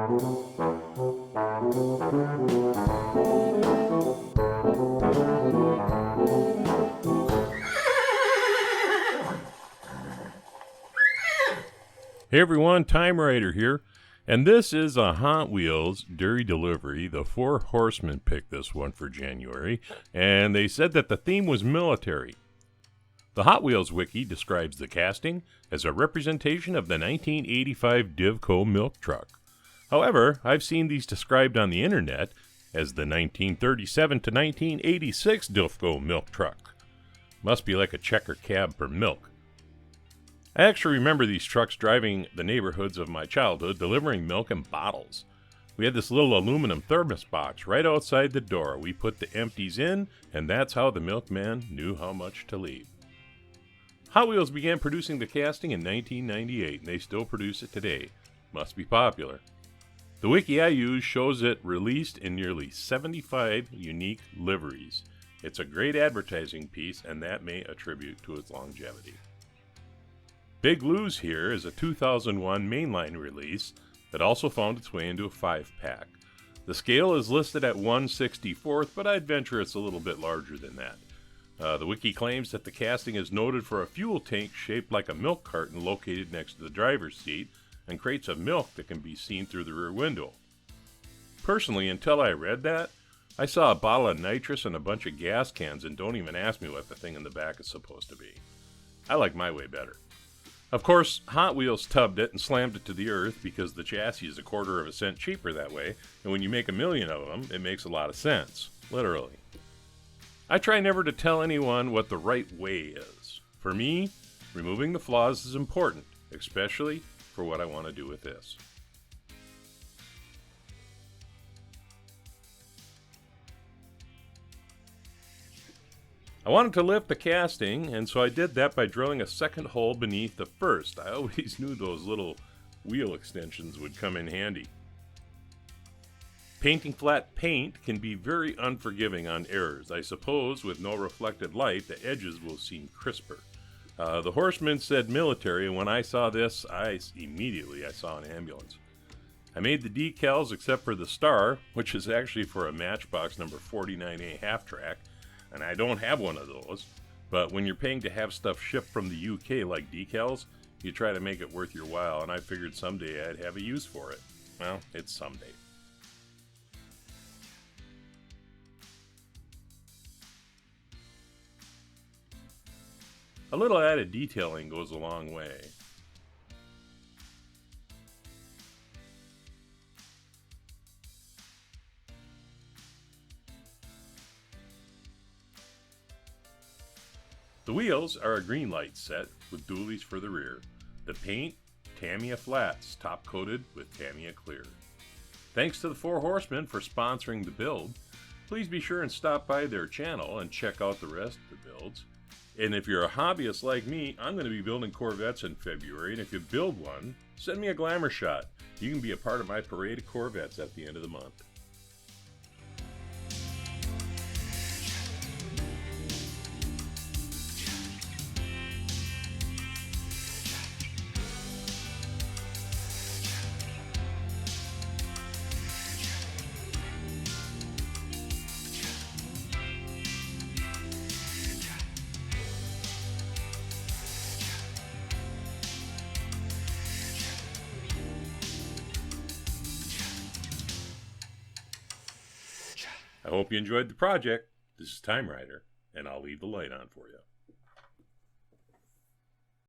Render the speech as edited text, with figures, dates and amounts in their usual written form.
Hey everyone, Time Rider here, and this is a Hot Wheels Dairy Delivery. The Four Horsemen picked this one for January, and they said that the theme was military. The Hot Wheels Wiki describes the casting as a representation of the 1985 Divco milk truck. However, I've seen these described on the internet as the 1937 to 1986 Divco milk truck. Must be like a checker cab for milk. I actually remember these trucks driving the neighborhoods of my childhood, delivering milk in bottles. We had this little aluminum thermos box right outside the door. We put the empties in, and that's how the milkman knew how much to leave. Hot Wheels began producing the casting in 1998, and they still produce it today. Must be popular. The wiki I use shows it released in nearly 75 unique liveries. It's a great advertising piece, and that may attribute to its longevity. Big Lou's here is a 2001 mainline release that also found its way into a 5-pack. The scale is listed at 1/64th, but I'd venture it's a little bit larger than that. The wiki claims that the casting is noted for a fuel tank shaped like a milk carton located next to the driver's seat and crates of milk that can be seen through the rear window. Personally, until I read that, I saw a bottle of nitrous and a bunch of gas cans, and don't even ask me what the thing in the back is supposed to be. I like my way better. Of course, Hot Wheels tubbed it and slammed it to the earth because the chassis is 1/4 cent cheaper that way, and when you make 1,000,000 of them, it makes a lot of sense, literally. I try never to tell anyone what the right way is. For me, removing the flaws is important, especially for what I want to do with this. I wanted to lift the casting, and so I did that by drilling a second hole beneath the first. I always knew those little wheel extensions would come in handy. Painting flat paint can be very unforgiving on errors. I suppose with no reflected light, the edges will seem crisper. The Horsemen said military, and when I saw this, I saw an ambulance. I made the decals except for the star, which is actually for a Matchbox number 49A half-track, and I don't have one of those. But when you're paying to have stuff shipped from the UK like decals, you try to make it worth your while, and I figured someday I'd have a use for it. Well, it's someday. A little added detailing goes a long way. The wheels are a green light set with dualies for the rear. The paint, Tamiya Flats, top coated with Tamiya Clear. Thanks to the Four Horsemen for sponsoring the build. Please be sure and stop by their channel and check out the rest of the builds. And if you're a hobbyist like me, I'm going to be building Corvettes in February, and if you build one, send me a glamour shot. You can be a part of my parade of Corvettes at the end of the month. I hope you enjoyed the project. This is Time Rider, and I'll leave the light on for you.